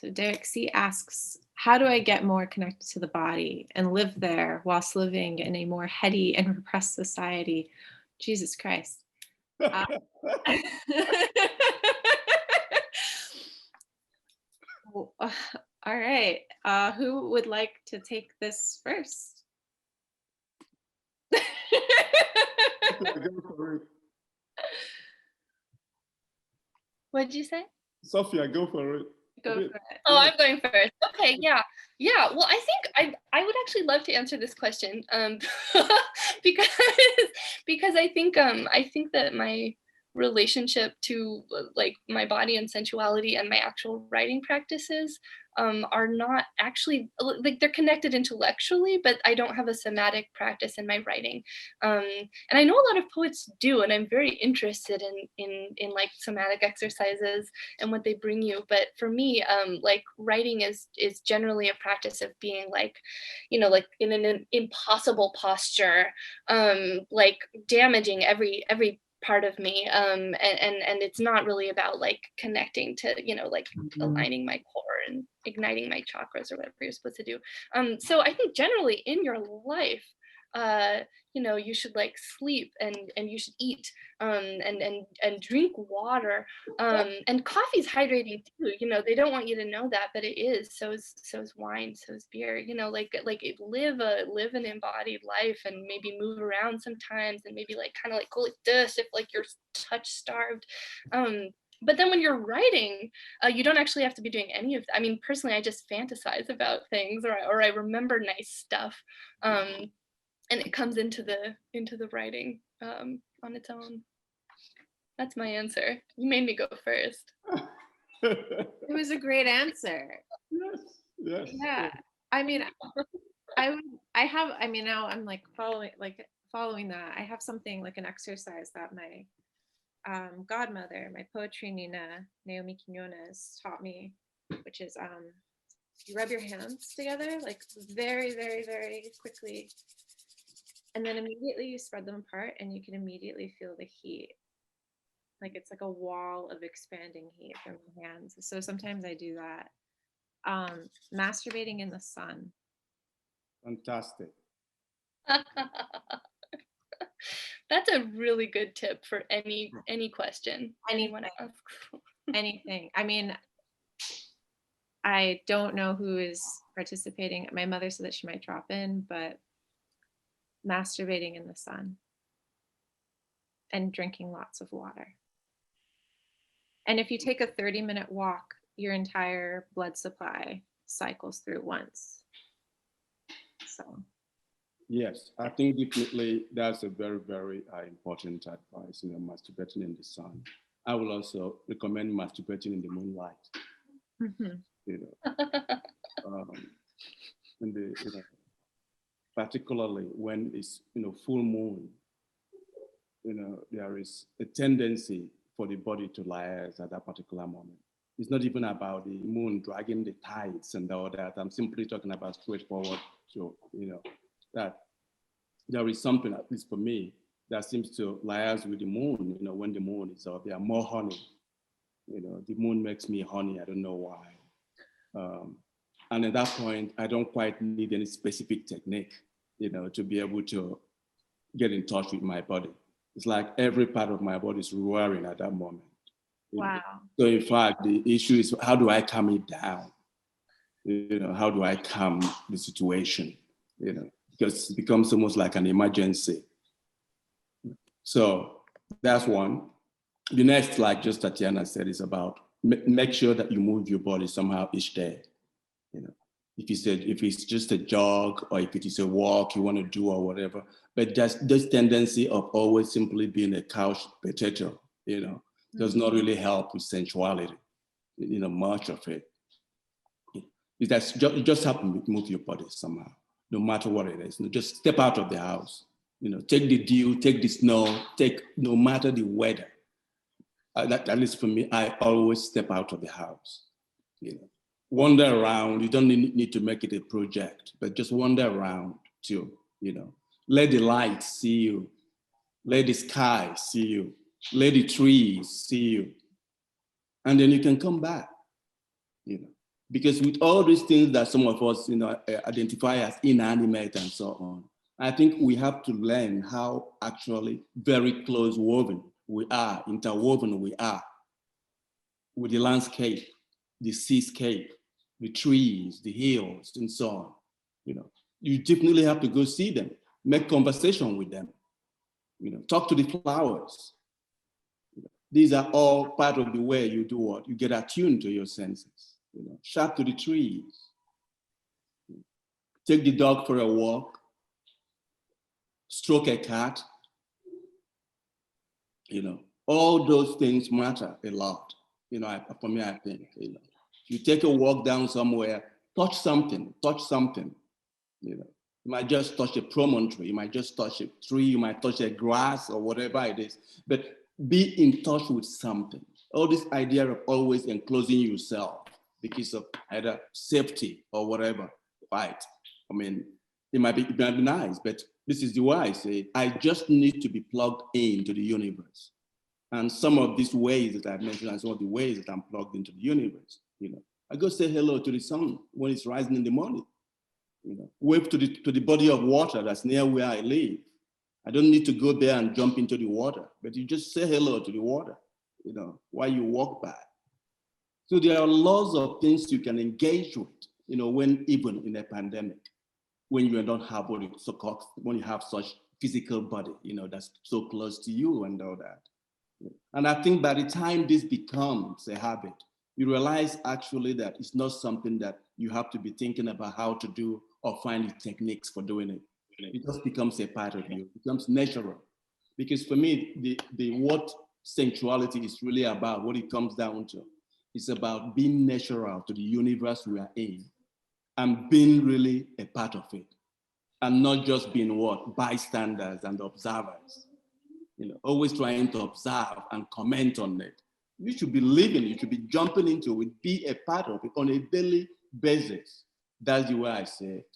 So Derek C asks, how do I get more connected to the body and live there whilst living in a more heady and repressed society? Jesus Christ. All right. Who would like to take this first? What did you say? Sophia, go for it. Go for it. Oh, I'm going first. Okay, yeah. Well, I think I would actually love to answer this question, because I think that my relationship to like my body and sensuality and my actual writing practices are not actually, like, they're connected intellectually, but I don't have a somatic practice in my writing. And I know a lot of poets do, and I'm very interested in like somatic exercises and what they bring you. But for me, like, writing is generally a practice of being like, like in an impossible posture, like damaging every part of me, and it's not really about like connecting to, like aligning my core and igniting my chakras or whatever you're supposed to do. So I think generally in your life, you should like sleep, and you should eat, and drink water, and coffee's hydrating too. They don't want you to know that, but it is. So is wine, so is beer. Live an embodied life, and maybe move around sometimes, and maybe like kind of like go like this if like you're touch starved. But then when you're writing, you don't actually have to be doing any of that. I mean, personally, I just fantasize about things, or I remember nice stuff. And it comes into the writing on its own. That's my answer. You made me go first. It was a great answer. Yes. Yeah. I mean, now I'm like following that. I have something like an exercise that my godmother, my poetry Nina, Naomi Quinones, taught me, which is you rub your hands together like very, very, very quickly. And then immediately you spread them apart, and you can immediately feel the heat. Like it's like a wall of expanding heat from your hands. So sometimes I do that. Masturbating in the sun. Fantastic. That's a really good tip for any question anyone asks. Anything. I mean, I don't know who is participating. My mother said that she might drop in, but masturbating in the sun and drinking lots of water. And if you take a 30-minute walk, your entire blood supply cycles through once. So. Yes, I think definitely that's a very, very important advice, masturbating in the sun. I will also recommend masturbating in the moonlight. Particularly when it's full moon, there is a tendency for the body to liaise at that particular moment. It's not even about the moon dragging the tides and all that. I'm simply talking about straightforward. So that there is something, at least for me, that seems to liaise with the moon. When the moon is out, there are more honey. The moon makes me honey. I don't know why. And at that point, I don't quite need any specific technique, to be able to get in touch with my body. It's like every part of my body is roaring at that moment. Wow. So in fact, the issue is, how do I calm it down? How do I calm the situation? Because it becomes almost like an emergency. So that's one. The next, like just Tatiana said, is about make sure that you move your body somehow each day. If it's just a jog, or if it is a walk you want to do or whatever, but just this tendency of always simply being a couch potato, does not really help with sensuality, much of it. You just have to move your body somehow, no matter what it is. Just step out of the house, take the dew, take the snow, no matter the weather. At least for me, I always step out of the house, wander around. You don't need to make it a project, but just wander around too, let the light see you, let the sky see you, let the trees see you, and then you can come back, Because with all these things that some of us, identify as inanimate and so on, I think we have to learn how actually very close woven we are, interwoven we are with the landscape, the seascape, the trees, the hills, and so on. You definitely have to go see them, make conversation with them, talk to the flowers. These are all part of the way you do what? You get attuned to your senses. Shout to the trees. Take the dog for a walk. Stroke a cat. All those things matter a lot. For me, I think, you take a walk down somewhere, touch something. You might just touch a promontory, you might just touch a tree, you might touch a grass or whatever it is, but be in touch with something. All this idea of always enclosing yourself because of either safety or whatever, right? I mean, it might be nice, but this is the way I say, I just need to be plugged into the universe. And some of these ways that I've mentioned and some of the ways that I'm plugged into the universe, I go say hello to the sun when it's rising in the morning. Wave to the body of water that's near where I live. I don't need to go there and jump into the water, but you just say hello to the water, while you walk by. So there are lots of things you can engage with, when even in a pandemic, when you don't have when you have such physical body, that's so close to you and all that. And I think by the time this becomes a habit, you realize actually that it's not something that you have to be thinking about how to do or find the techniques for doing it. It just becomes a part of you, it becomes natural. Because for me, what sensuality is really about, what it comes down to, it's about being natural to the universe we are in and being really a part of it. And not just being bystanders and observers. Always trying to observe and comment on it. You should be living, you should be jumping into it, be a part of it on a daily basis. That's the way I say it.